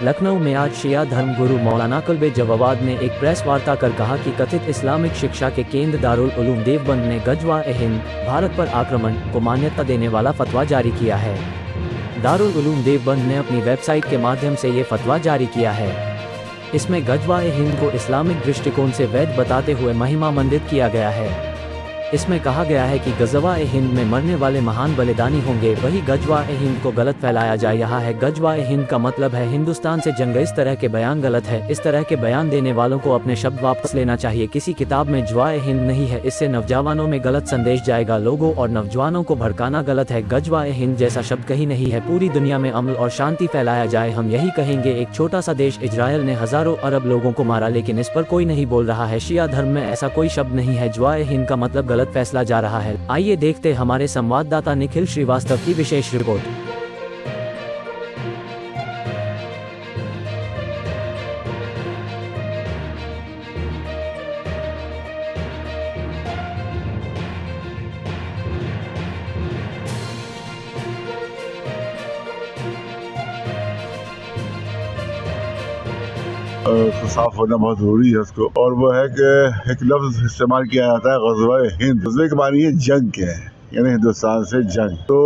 लखनऊ में आज शिया धर्मगुरु मौलाना कुल्बे जवाद ने एक प्रेस वार्ता कर कहा कि कथित इस्लामिक शिक्षा के केंद्र दारुल उलूम देवबंद ने गजवा-ए-हिंद भारत पर आक्रमण को मान्यता देने वाला फतवा जारी किया है। दारुल उलूम देवबंद ने अपनी वेबसाइट के माध्यम से ये फतवा जारी किया है। इसमें गजवा-ए-हिंद को इस्लामिक दृष्टिकोण से वैध बताते हुए महिमा मंडित किया गया है। इसमें कहा गया है कि गजवा-ए-हिंद में मरने वाले महान बलिदानी होंगे, वही गजवा-ए-हिंद को गलत फैलाया जा रहा है। गजवा-ए-हिंद का मतलब है हिंदुस्तान से जंग। इस तरह के बयान गलत है। इस तरह के बयान देने वालों को अपने शब्द वापस लेना चाहिए। किसी किताब में जवा-ए-हिंद नहीं है। इससे नौजवानों में गलत संदेश जाएगा। लोगों और नौजवानों को भड़काना गलत है। गजवा-ए-हिंद जैसा शब्द कहीं नहीं है। पूरी दुनिया में अमन और शांति फैलाया जाए, हम यही कहेंगे। एक छोटा सा देश इजराइल ने हजारों अरब लोगों को मारा, लेकिन इस पर कोई नहीं बोल रहा है। शिया धर्म में ऐसा कोई शब्द नहीं है। जवा-ए-हिंद का मतलब गलत फैसला जा रहा है। आइए देखते हमारे संवाददाता निखिल श्रीवास्तव की विशेष रिपोर्ट। साफ होना बहुत जरूरी है उसको, और वो है कि एक लफ्ज इस्तेमाल किया जाता है गज़वा-ए-हिंद। गज़वे के मानी है जंग के, यानी हिंदुस्तान से जंग। तो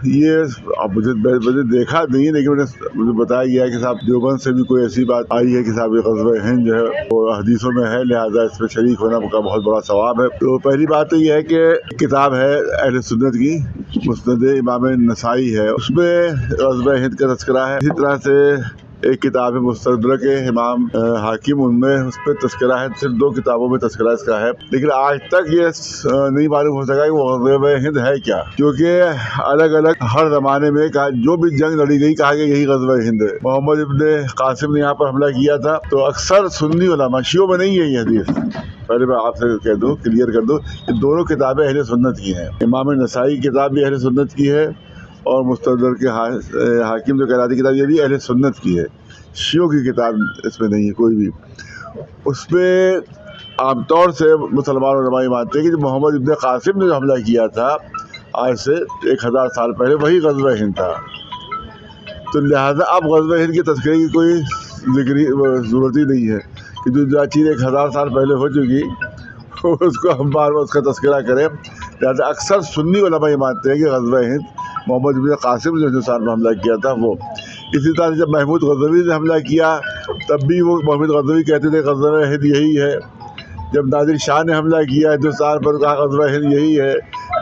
ये अब मुझे देखा नहीं, लेकिन मुझे बताया गया कि साहब देवबंद से भी कोई ऐसी बात आई है कि साहब ये गज़वा-ए-हिंद जो है वो हदीसों में है, लिहाजा इस पर शरीक होना का बहुत बड़ा सवाब है। तो पहली बात तो ये है कि किताब है अहले सुन्नत की, मुस्नद इमाम नसाई है, उसमें गज़वा-ए-हिंद का तज़किरा है। इसी तरह से एक किताब है मुस्तदरक इमाम हाकिम, उनमें उस पर तज़किरा है। सिर्फ 2 किताबों में तज़किरा इसका है, लेकिन आज तक ये नहीं मालूम हो सका कि वो गज़वा-ए-हिंद है क्या, क्योंकि अलग अलग हर जमाने में जो भी जंग लड़ी गई कहा गया यही गज़वा-ए-हिंद है। मोहम्मद इब्ने कासिम ने यहाँ पर हमला किया था, तो अक्सर सुन्नी उलमा, शियों में नहीं है ये हदीस। पहले मैं आपसे कह दूँ, क्लियर कर दूँ, ये दोनों किताबें अहले सुन्नत की हैं। इमाम नसाई किताब भी अहले सुन्नत की है, और मुस्तदरक हाकिम जो कहलाती किताब ये भी अहले सुन्नत की है। शियों की किताब इसमें नहीं है कोई भी। उसमें आमतौर से मुसलमान उलमा मानते हैं कि मोहम्मद इब्ने कासिम ने जो हमला किया था आज से 1000 साल पहले, वही गज़वा-ए-हिंद था। तो लिहाजा अब गज़वा-ए-हिंद के तज़किरे की कोई ज़रूरत ही नहीं है कि जो चीज़ 1000 साल पहले हो चुकी उसको हम बार बार उसका तज़किरा करें। लिहाजा अक्सर सुन्नी उलमा ये मानते हैं कि गज़वा-ए-हिंद मोहम्मद इब्ने कासिम जो हिंदुस्तान में हमला किया था वो। इसी तरह से जब महमूद गज़नवी ने हमला किया तब भी वो मोहम्मद गज़नवी कहते थे गज़वा-ए-हिंद यही है। जब नादिर शाह ने हमला किया हिंदुस्तान पर, कहा गज़वा-ए-हिंद यही है।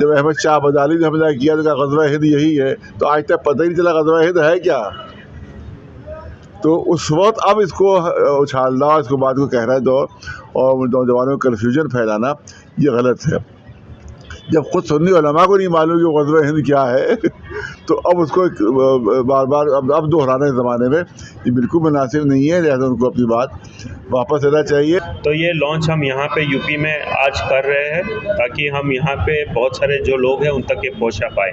जब अहमद शाह अब्दाली ने हमला किया तो कहा गज़वा-ए-हिंद यही है। तो आज तक पता ही नहीं चला गज़वा-ए-हिंद है क्या। तो उस वक्त अब इसको उछालना, इसको बात को कहना दो और नौजवानों को कन्फ्यूजन फैलाना, ये गलत है। जब खुद सुन्नी उलमा को नहीं मालूम कि गज़वा-ए-हिंद क्या है तो अब उसको बार बार अब दोहराने के ज़माने में ये बिल्कुल मुनासिब नहीं है। लिहाजा उनको अपनी बात वापस लेना चाहिए। तो ये लॉन्च हम यहाँ पे यूपी में आज कर रहे हैं ताकि हम यहाँ पे बहुत सारे जो लोग हैं उन तक ये पहुँचा पाए।